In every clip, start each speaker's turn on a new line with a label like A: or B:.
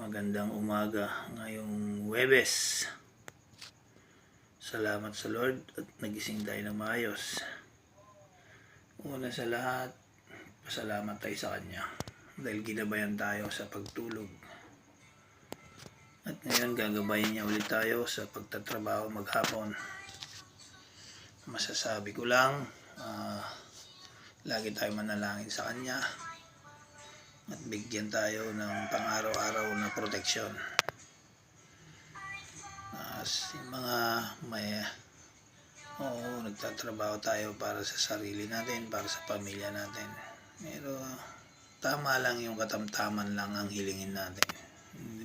A: Magandang umaga ngayong Huwebes. Salamat sa Lord at nagising tayo ng maayos. Una sa lahat, pasalamat tayo sa Kanya dahil ginabayan tayo sa pagtulog. At ngayon gagabayin niya ulit tayo sa pagtatrabaho maghapon. Masasabi ko lang, lagi tayo manalangin sa Kanya at bigyan tayo ng pang-araw-araw na proteksyon. Yung mga nagtatrabaho tayo para sa sarili natin, para sa pamilya natin. Pero tama lang yung katamtaman lang ang hilingin natin.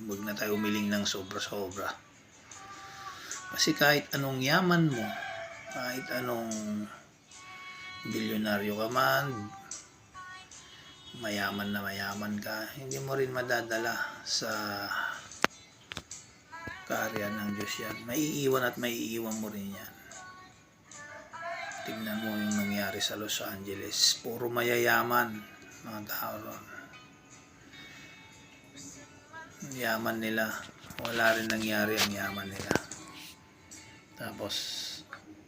A: Huwag na tayo umiling ng sobra-sobra. Kasi kahit anong yaman mo, kahit anong bilyonaryo ka man, mayaman na mayaman ka, hindi mo rin madadala sa kaharian ng Diyos yan. Maiiwan at maiiwan mo rin yan. Tingnan mo yung nangyari sa Los Angeles. Puro mayayaman mga tao ron. Yaman nila, wala rin nangyari ang yaman nila. Tapos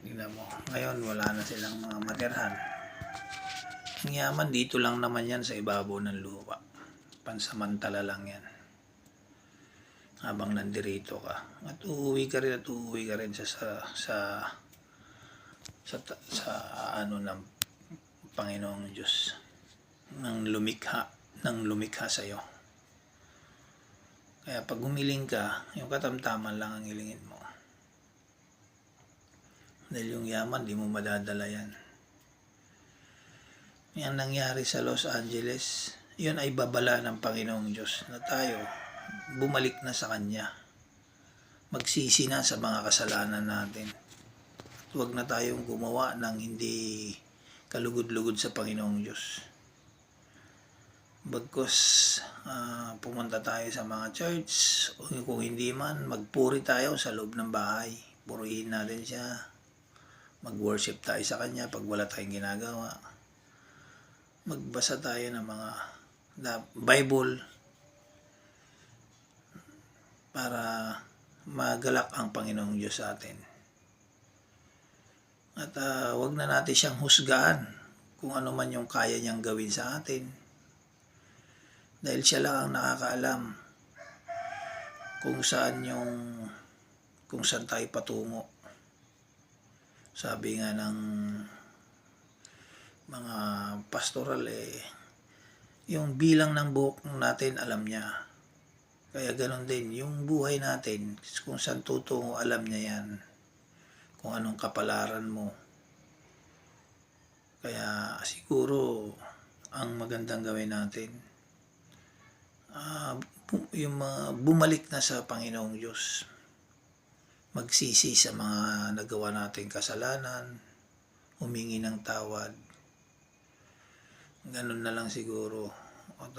A: tingnan mo, ngayon wala na silang mga matirhan. Ang yaman dito lang naman yan sa ibabaw ng lupa. Pansamantala lang yan. Habang nandirito ka. At uuwi ka rin sa ano ng Panginoong Diyos. Ng lumikha sa iyo. Kaya pag humiling ka, yung katamtaman lang ang hilingin mo. Dahil yung yaman, di mo madadala yan. Yan nangyari sa Los Angeles, yun ay babala ng Panginoong Diyos na tayo bumalik na sa Kanya. Magsisi na sa mga kasalanan natin. At huwag na tayong gumawa ng hindi kalugod-lugod sa Panginoong Diyos. Bagkus pumunta tayo sa mga church, o kung hindi man, magpuri tayo sa loob ng bahay. Purihin natin siya. Mag-worship tayo sa Kanya pag wala tayong ginagawa. Magbasa tayo ng mga Bible para magalak ang Panginoong Diyos sa atin. At wag na natin siyang husgahan kung ano man yung kaya niyang gawin sa atin. Dahil siya lang ang nakakaalam kung saan tayo patungo. Sabi nga ng mga pastoral, yung bilang ng buhok natin alam niya. Kaya ganoon din, yung buhay natin, kung saan tutungo, alam niya yan. Kung anong kapalaran mo. Kaya siguro, ang magandang gawin natin, yung bumalik na sa Panginoong Diyos. Magsisi sa mga nagawa nating kasalanan, humingi ng tawad. Ganun na lang siguro. At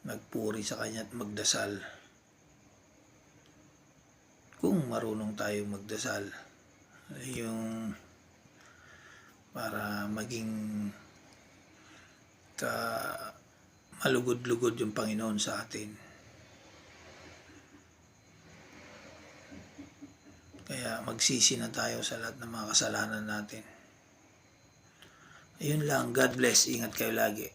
A: nagpuri sa Kanya at magdasal. Kung marunong tayo magdasal, yung para maging malugod-lugod yung Panginoon sa atin. Kaya magsisi na tayo sa lahat ng mga kasalanan natin. Ayun lang. God bless. Ingat kayo lagi.